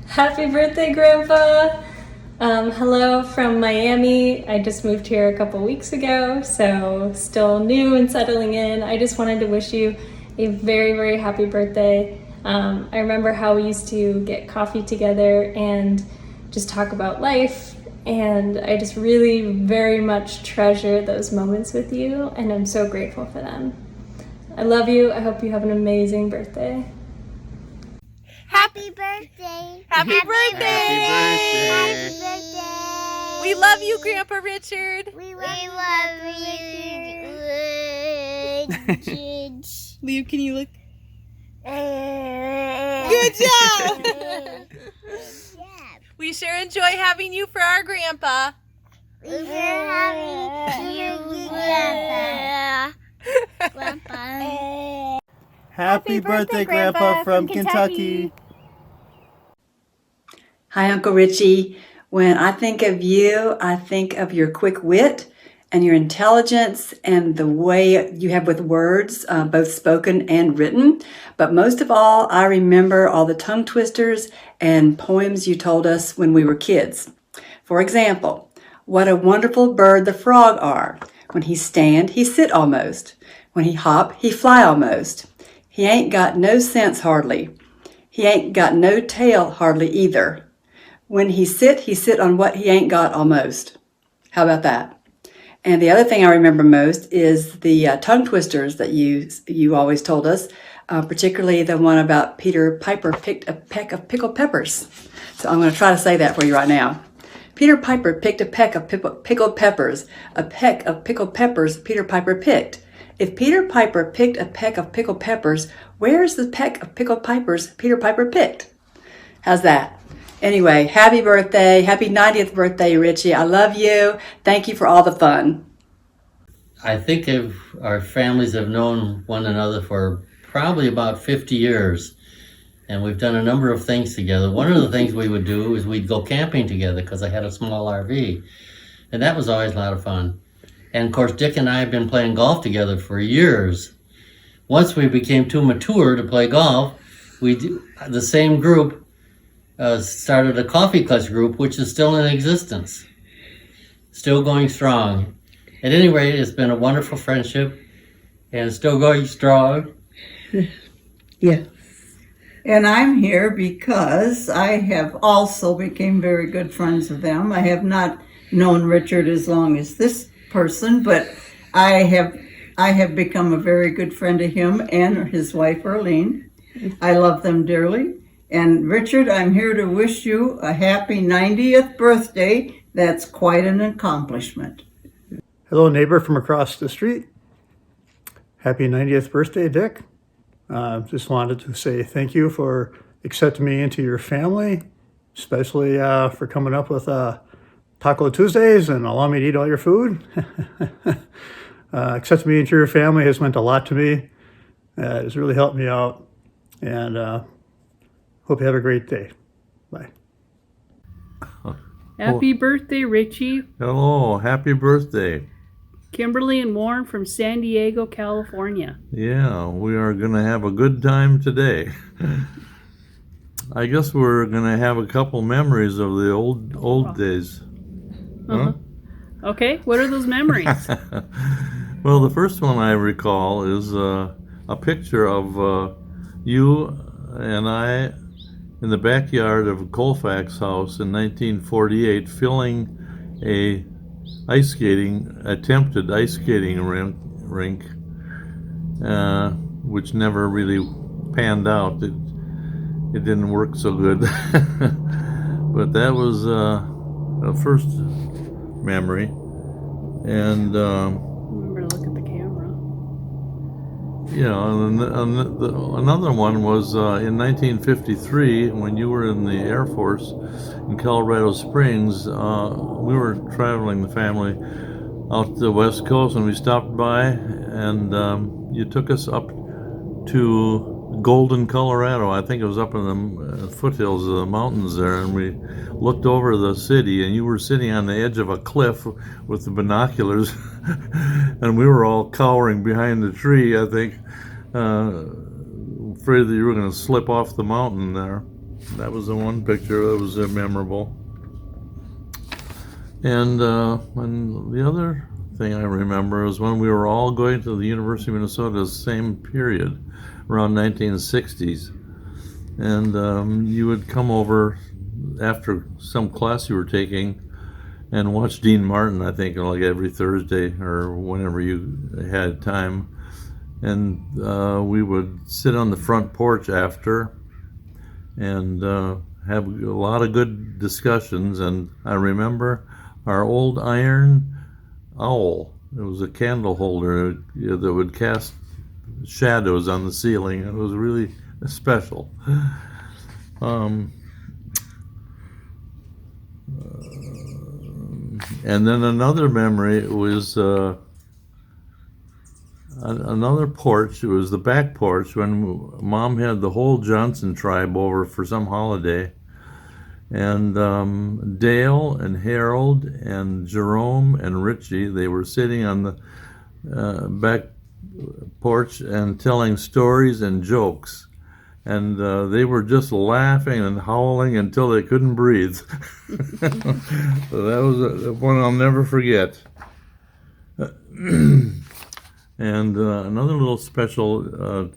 Happy birthday, Grandpa! Hello from Miami. I just moved here a couple weeks ago, so still new and settling in. I just wanted to wish you a very, very happy birthday. I remember how we used to get coffee together and just talk about life, and I just really very much treasure those moments with you, and I'm so grateful for them. I love you. I hope you have an amazing birthday. Happy birthday. Happy birthday. Happy birthday. We love you, Grandpa Richard. We love you. Leo, can you look? Good job. We sure enjoy having you for our grandpa. We sure having you, Grandpa. Happy birthday, Grandpa, from Kentucky. Hi, Uncle Richie. When I think of you, I think of your quick wit and your intelligence and the way you have with words, both spoken and written. But most of all, I remember all the tongue twisters and poems you told us when we were kids. For example, what a wonderful bird the frog are. When he stand, he sit almost. When he hop, he fly almost. He ain't got no sense hardly. He ain't got no tail hardly either. When he sit on what he ain't got almost. How about that? And the other thing I remember most is the tongue twisters that you always told us, particularly the one about Peter Piper picked a peck of pickled peppers. So I'm going to try to say that for you right now. Peter Piper picked a peck of pickled peppers. A peck of pickled peppers Peter Piper picked. If Peter Piper picked a peck of pickled peppers, where's the peck of pickled peppers Peter Piper picked? How's that? Anyway, happy birthday. Happy 90th birthday, Richie. I love you. Thank you for all the fun. I think our families have known one another for probably about 50 years. And we've done a number of things together. One of the things we would do is we'd go camping together because I had a small RV. And that was always a lot of fun. And of course, Dick and I have been playing golf together for years. Once we became too mature to play golf, the same group started a coffee clutch group, which is still in existence, still going strong. At any rate, it's been a wonderful friendship and still going strong. Yes. And I'm here because I have also became very good friends with them. I have not known Richard as long as this person, but I have become a very good friend of him and his wife, Erlene. I love them dearly. And Richard, I'm here to wish you a happy 90th birthday. That's quite an accomplishment. Hello, neighbor from across the street. Happy 90th birthday, Dick. Just wanted to say thank you for accepting me into your family, especially for coming up with Taco Tuesdays and allow me to eat all your food. Accepting me into your family has meant a lot to me. It has really helped me out. And hope you have a great day. Bye. Happy birthday, Richie. Hello, happy birthday. Kimberly and Warren from San Diego, California. Yeah, we are going to have a good time today. I guess we're going to have a couple memories of the old days. Uh-huh. Okay, what are those memories? Well, the first one I recall is a picture of you and I in the backyard of Colfax House in 1948 filling a attempted ice skating rink, which never really panned out. It didn't work so good. But that was a first memory. And remember to look at the camera. yeah, and another one was in 1953 when you were in the Air Force in Colorado Springs. We were traveling the family out the West Coast, and we stopped by, and you took us up to Golden, Colorado. I think it was up in the foothills of the mountains there, and we looked over the city, and you were sitting on the edge of a cliff with the binoculars, and we were all cowering behind the tree, I think, afraid that you were going to slip off the mountain there. that was the one picture that was memorable. And the other thing I remember was when we were all going to the University of Minnesota the same period, around 1960s. And you would come over after some class you were taking and watch Dean Martin, I think, like every Thursday or whenever you had time. And we would sit on the front porch after and have a lot of good discussions. And I remember our old iron owl. It was a candle holder that would cast shadows on the ceiling. It was really special. And then another memory was another porch. It was the back porch when Mom had the whole Johnson tribe over for some holiday. And Dale and Harold and Jerome and Richie, they were sitting on the back porch and telling stories and jokes. And they were just laughing and howling until they couldn't breathe. So that was one I'll never forget. And another little special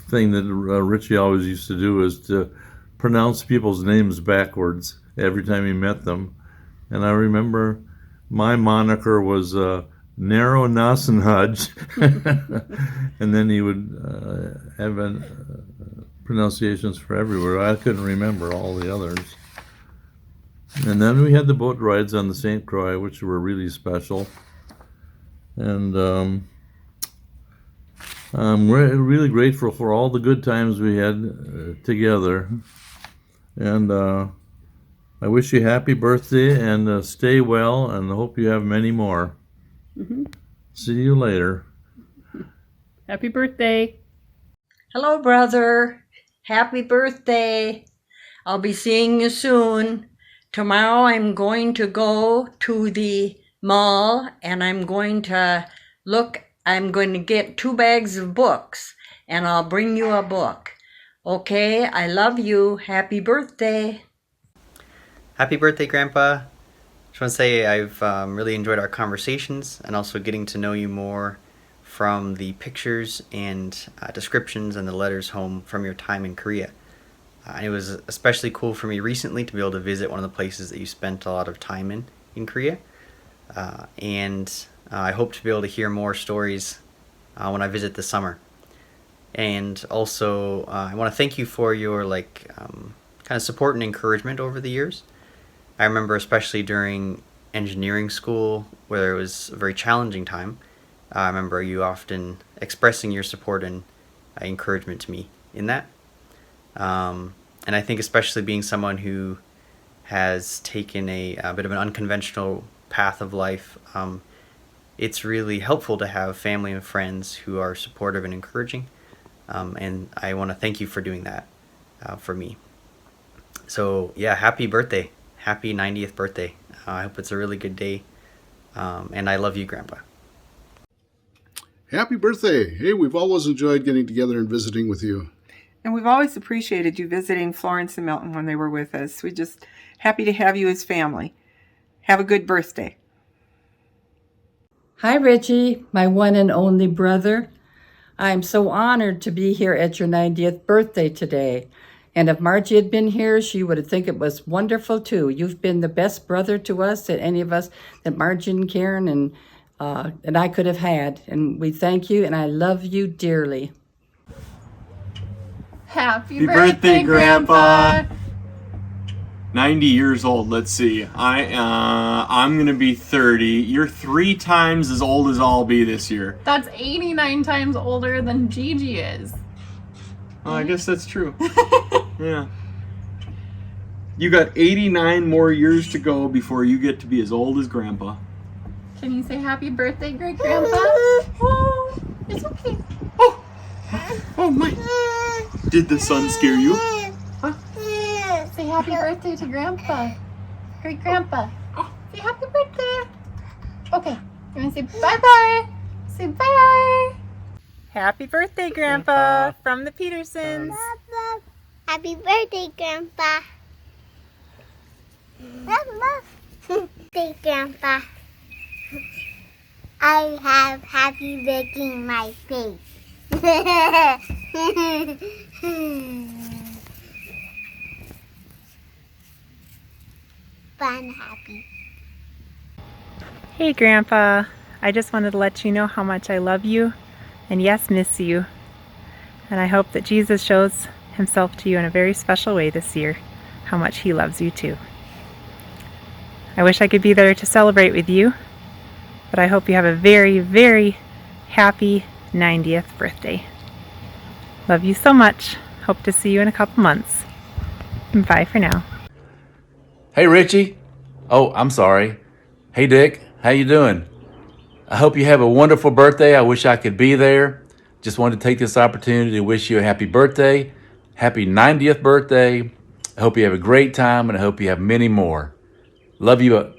thing that Richie always used to do is to pronounce people's names backwards every time he met them. And I remember my moniker was Narrow Nassenhudge, and then he would have pronunciations for everywhere. I couldn't remember all the others. And then we had the boat rides on the St. Croix, which were really special. And I'm really grateful for all the good times we had together. And I wish you happy birthday and stay well, and I hope you have many more. Mm-hmm. See you later. Happy birthday. Hello, brother. Happy birthday. I'll be seeing you soon. Tomorrow I'm going to go to the mall and I'm going to get 2 bags of books and I'll bring you a book. Okay, I love you. Happy birthday. Happy birthday, Grandpa. Just want to say I've really enjoyed our conversations and also getting to know you more from the pictures and descriptions and the letters home from your time in Korea. And it was especially cool for me recently to be able to visit one of the places that you spent a lot of time in Korea. And I hope to be able to hear more stories when I visit this summer. And also, I want to thank you for your kind of support and encouragement over the years. I remember especially during engineering school, where it was a very challenging time. I remember you often expressing your support and encouragement to me in that. And I think especially being someone who has taken a bit of an unconventional path of life, it's really helpful to have family and friends who are supportive and encouraging. And I want to thank you for doing that for me. So yeah, happy birthday. Happy 90th birthday. I hope it's a really good day. And I love you, Grandpa. Happy birthday. Hey, we've always enjoyed getting together and visiting with you. And we've always appreciated you visiting Florence and Milton when they were with us. We're just happy to have you as family. Have a good birthday. Hi, Richie, my one and only brother. I'm so honored to be here at your 90th birthday today. And if Margie had been here, she would think it was wonderful too. You've been the best brother to us that any of us, that Margie and Karen and I could have had. And we thank you, and I love you dearly. Happy birthday, Grandpa! 90 years old. Let's see. I'm gonna be 30. You're 3 times as old as I'll be this year. That's 89 times older than Gigi is. Oh, I guess that's true. Yeah. You got 89 more years to go before you get to be as old as Grandpa. Can you say happy birthday, great grandpa? Oh, it's okay. Oh my! Did the sun scare you? Huh? Say happy birthday to grandpa. Great grandpa. Say happy birthday. Okay, you want to say bye-bye? Say bye. Happy birthday, Grandpa, from the Petersons. Happy birthday, Grandpa. Birthday, Grandpa. I have happy birthday in my face. Fun, happy. Hey, Grandpa. I just wanted to let you know how much I love you and, yes, miss you. And I hope that Jesus shows himself to you in a very special way this year, how much he loves you too. I wish I could be there to celebrate with you, but I hope you have a very, very happy 90th birthday. Love you so much. Hope to see you in a couple months. Bye for now. Hey, Richie. Oh, I'm sorry. Hey, Dick. How you doing? I hope you have a wonderful birthday. I wish I could be there. Just wanted to take this opportunity to wish you a happy birthday. Happy 90th birthday. I hope you have a great time, and I hope you have many more. Love you.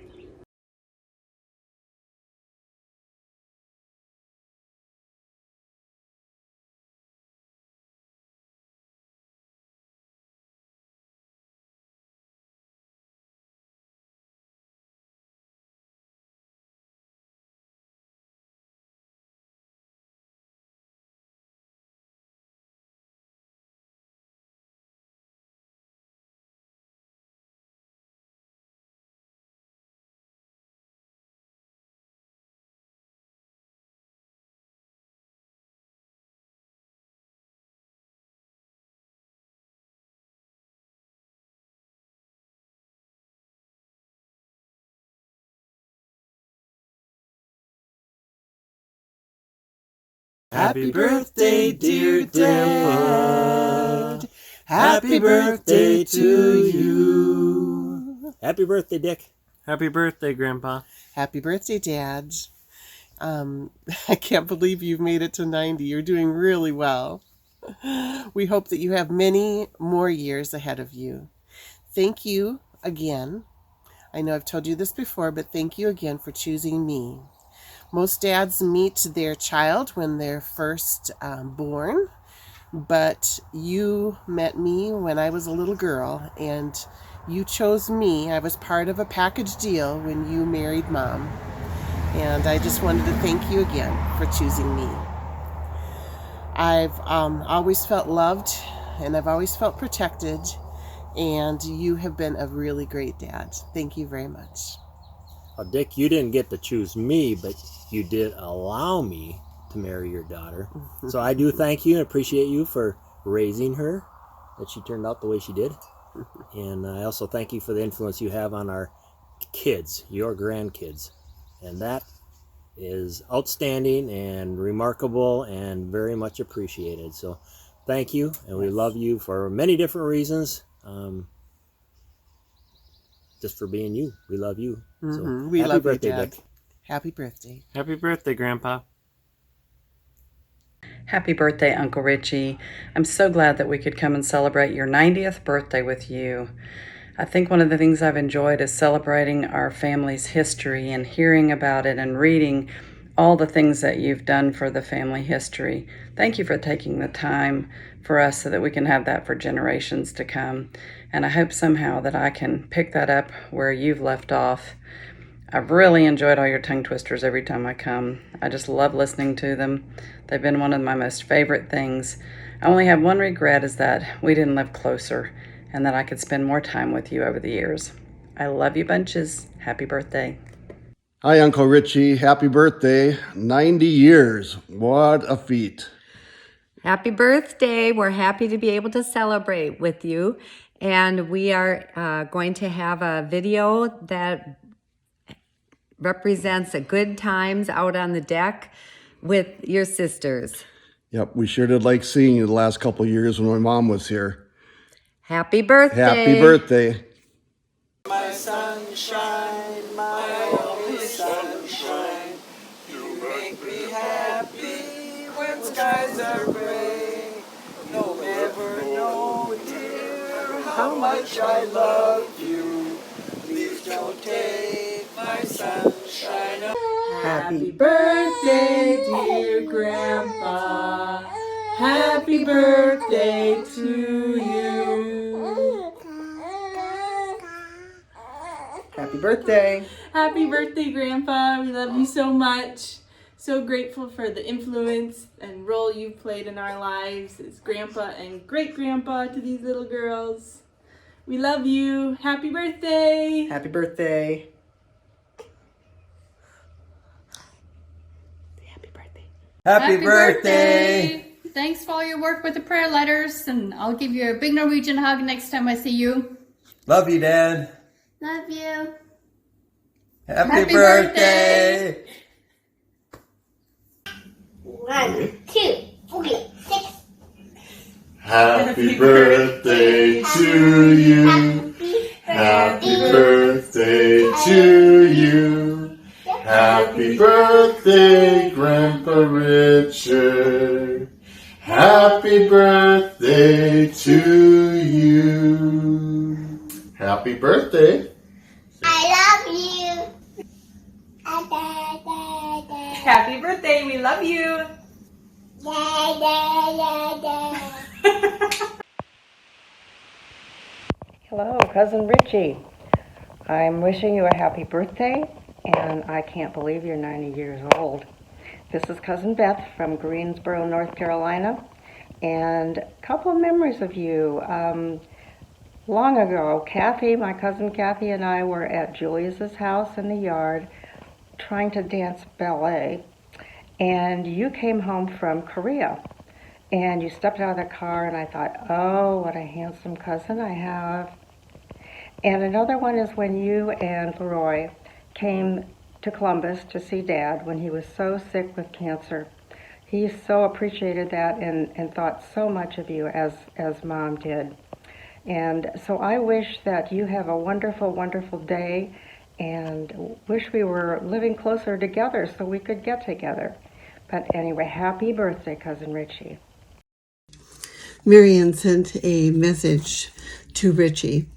Happy birthday, dear Dad. Happy birthday to you. Happy birthday, Dick. Happy birthday, Grandpa. Happy birthday, Dad. I can't believe you've made it to 90. You're doing really well. We hope that you have many more years ahead of you. Thank you again. I know I've told you this before, but thank you again for choosing me. Most dads meet their child when they're first born, but you met me when I was a little girl, and you chose me. I was part of a package deal when you married Mom, and I just wanted to thank you again for choosing me. I've always felt loved, and I've always felt protected, and you have been a really great dad. Thank you very much. Well, Dick, you didn't get to choose me, but you did allow me to marry your daughter. So I do thank you and appreciate you for raising her, that she turned out the way she did. And I also thank you for the influence you have on our kids, your grandkids. And that is outstanding and remarkable and very much appreciated. So thank you, and we love you for many different reasons. Just for being you. We love you. So, We love birthday, you, Dad. Dick. Happy birthday. Happy birthday, Grandpa. Happy birthday, Uncle Richie. I'm so glad that we could come and celebrate your 90th birthday with you. I think one of the things I've enjoyed is celebrating our family's history and hearing about it and reading all the things that you've done for the family history. Thank you for taking the time for us so that we can have that for generations to come. And I hope somehow that I can pick that up where you've left off. I've really enjoyed all your tongue twisters every time I come. I just love listening to them. They've been one of my most favorite things. I only have one regret, is that we didn't live closer and that I could spend more time with you over the years. I love you bunches. Happy birthday. Hi, Uncle Richie. Happy birthday. 90 years. What a feat. Happy birthday. We're happy to be able to celebrate with you. And we are going to have a video that represents a good times out on the deck with your sisters. Yep, we sure did like seeing you the last couple of years when my mom was here. Happy birthday. Happy birthday. My sunshine, my only sunshine. You make me happy when skies are gray. No, never know, dear, how much I love you. Please don't take my sunshine away. Happy birthday, dear Grandpa. Happy birthday to you. Happy birthday. Happy birthday, Grandpa. We love you so much. So grateful for the influence and role you've played in our lives as Grandpa and great-grandpa to these little girls. We love you. Happy birthday. Happy birthday. Happy birthday! Thanks for all your work with the prayer letters, and I'll give you a big Norwegian hug next time I see you. Love you, Dad. Love you. Happy birthday. 1, 2, 3, 6. Happy birthday to you. Happy birthday to you. Happy birthday, Grandpa Richard. Happy birthday to you. Happy birthday. I love you. Happy birthday. We love you. Hello, Cousin Richie. I'm wishing you a happy birthday, and I can't believe you're 90 years old. This is Cousin Beth from Greensboro, North Carolina, and a couple of memories of you. Long ago, Kathy, my cousin Kathy, and I were at Julius's house in the yard trying to dance ballet, and you came home from Korea. And you stepped out of the car, and I thought, oh, what a handsome cousin I have. And another one is when you and Leroy came to Columbus to see Dad when he was so sick with cancer. He so appreciated that and thought so much of you as Mom did. And so I wish that you have a wonderful, wonderful day, and wish we were living closer together so we could get together. But anyway, happy birthday, Cousin Richie. Marianne sent a message to Richie.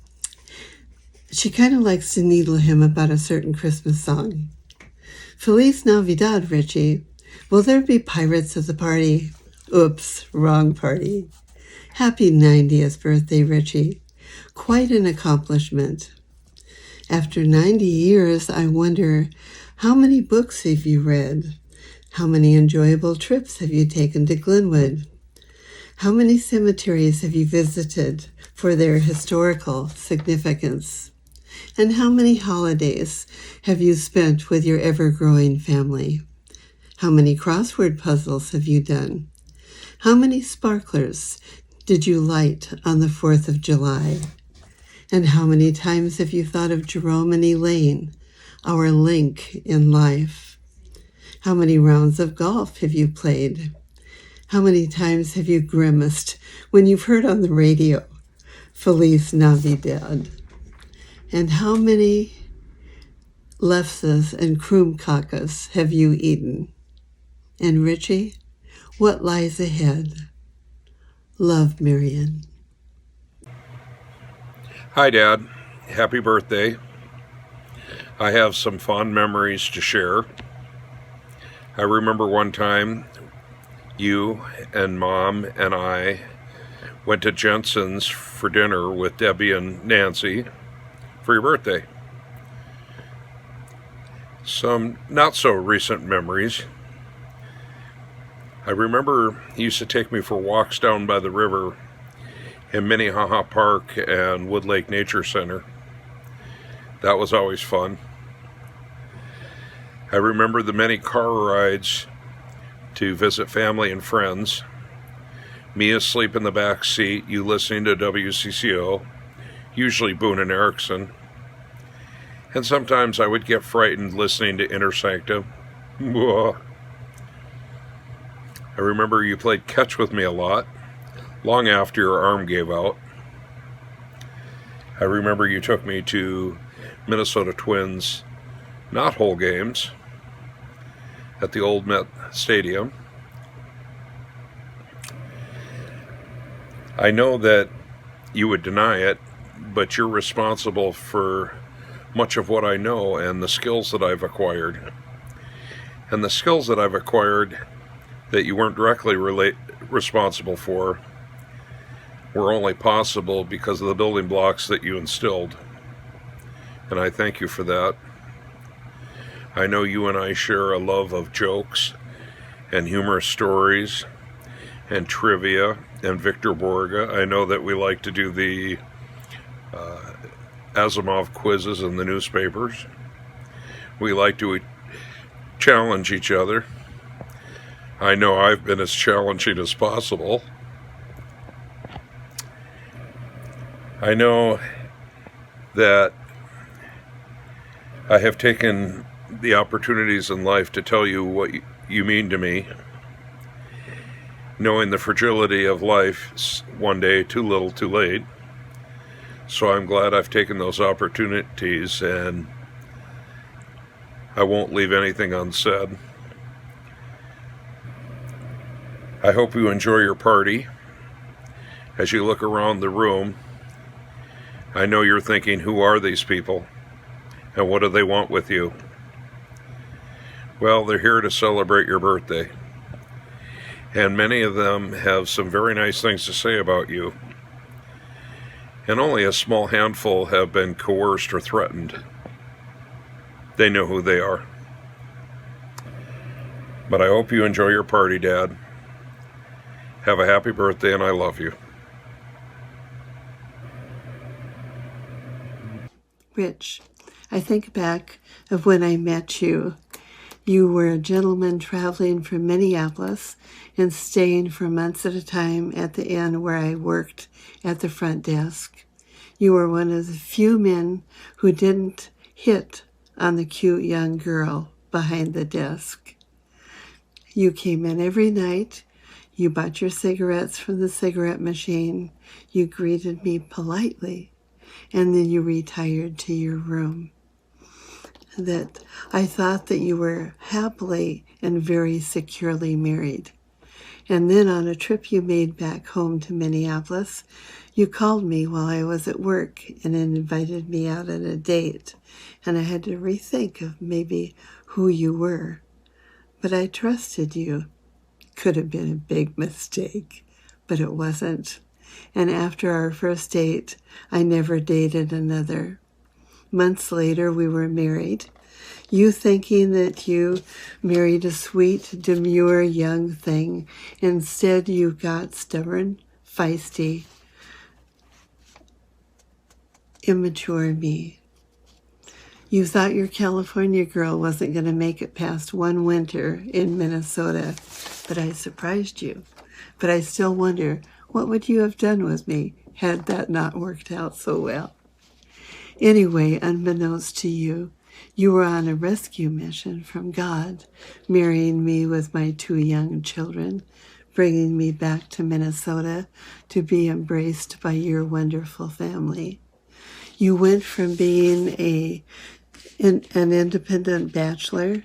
She kind of likes to needle him about a certain Christmas song. Feliz Navidad, Richie. Will there be pirates at the party? Oops, wrong party. Happy 90th birthday, Richie. Quite an accomplishment. After 90 years, I wonder, how many books have you read? How many enjoyable trips have you taken to Glenwood? How many cemeteries have you visited for their historical significance? And how many holidays have you spent with your ever-growing family? How many crossword puzzles have you done? How many sparklers did you light on the 4th of July? And how many times have you thought of Jerome and Elaine, our link in life? How many rounds of golf have you played? How many times have you grimaced when you've heard on the radio, Feliz Navidad? And how many lefses and kroomkakas have you eaten? And Richie, what lies ahead? Love, Marianne. Hi, Dad. Happy birthday. I have some fond memories to share. I remember one time you and Mom and I went to Jensen's for dinner with Debbie and Nancy for your birthday. Some not so recent memories. I remember he used to take me for walks down by the river in Minnehaha Park and Wood Lake Nature Center. That was always fun. I remember the many car rides to visit family and friends. Me asleep in the back seat, you listening to WCCO, usually Boone and Erickson. And sometimes I would get frightened listening to Inner Sanctum. I remember you played catch with me a lot, long after your arm gave out. I remember you took me to Minnesota Twins, not whole games, at the old Met Stadium. I know that you would deny it, but you're responsible for much of what I know and the skills that I've acquired. And the skills that I've acquired that you weren't directly responsible for were only possible because of the building blocks that you instilled. And I thank you for that. I know you and I share a love of jokes and humorous stories and trivia and Victor Borga. I know that we like to do the Asimov quizzes in the newspapers. We like to challenge each other. I know I've been as challenging as possible. I know that I have taken the opportunities in life to tell you what you mean to me, knowing the fragility of life, one day too little too late. So I'm glad I've taken those opportunities, and I won't leave anything unsaid. I hope you enjoy your party. As you look around the room, I know you're thinking, who are these people? And what do they want with you? Well, they're here to celebrate your birthday. And many of them have some very nice things to say about you. And only a small handful have been coerced or threatened. They know who they are. But I hope you enjoy your party, Dad. Have a happy birthday, and I love you. Rich, I think back of when I met you. You were a gentleman traveling from Minneapolis and staying for months at a time at the inn where I worked at the front desk. You were one of the few men who didn't hit on the cute young girl behind the desk. You came in every night. You bought your cigarettes from the cigarette machine. You greeted me politely, and then you retired to your room. That I thought that you were happily and very securely married. And then on a trip you made back home to Minneapolis, you called me while I was at work and invited me out on a date. And I had to rethink of maybe who you were. But I trusted you. Could have been a big mistake, but it wasn't. And after our first date, I never dated another. Months later, we were married. You thinking that you married a sweet, demure young thing. Instead, you got stubborn, feisty, immature me. You thought your California girl wasn't going to make it past one winter in Minnesota, but I surprised you. But I still wonder, what would you have done with me had that not worked out so well? Anyway, unbeknownst to you, you were on a rescue mission from God, marrying me with my 2 young children, bringing me back to Minnesota to be embraced by your wonderful family. You went from being an independent bachelor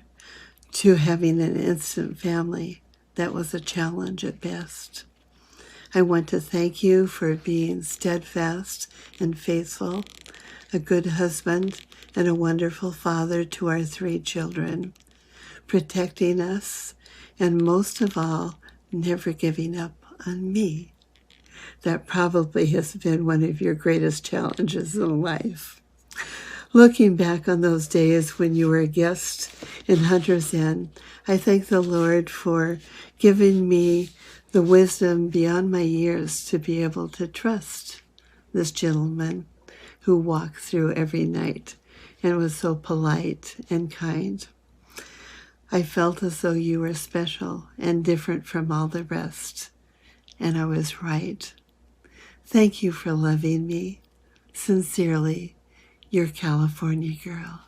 to having an instant family. That was a challenge at best. I want to thank you for being steadfast and faithful, a good husband, and a wonderful father to our 3 children, protecting us, and most of all, never giving up on me. That probably has been one of your greatest challenges in life. Looking back on those days when you were a guest in Hunter's Inn, I thank the Lord for giving me the wisdom beyond my years to be able to trust this gentleman who walked through every night and was so polite and kind. I felt as though you were special and different from all the rest, and I was right. Thank you for loving me. Sincerely, your California girl.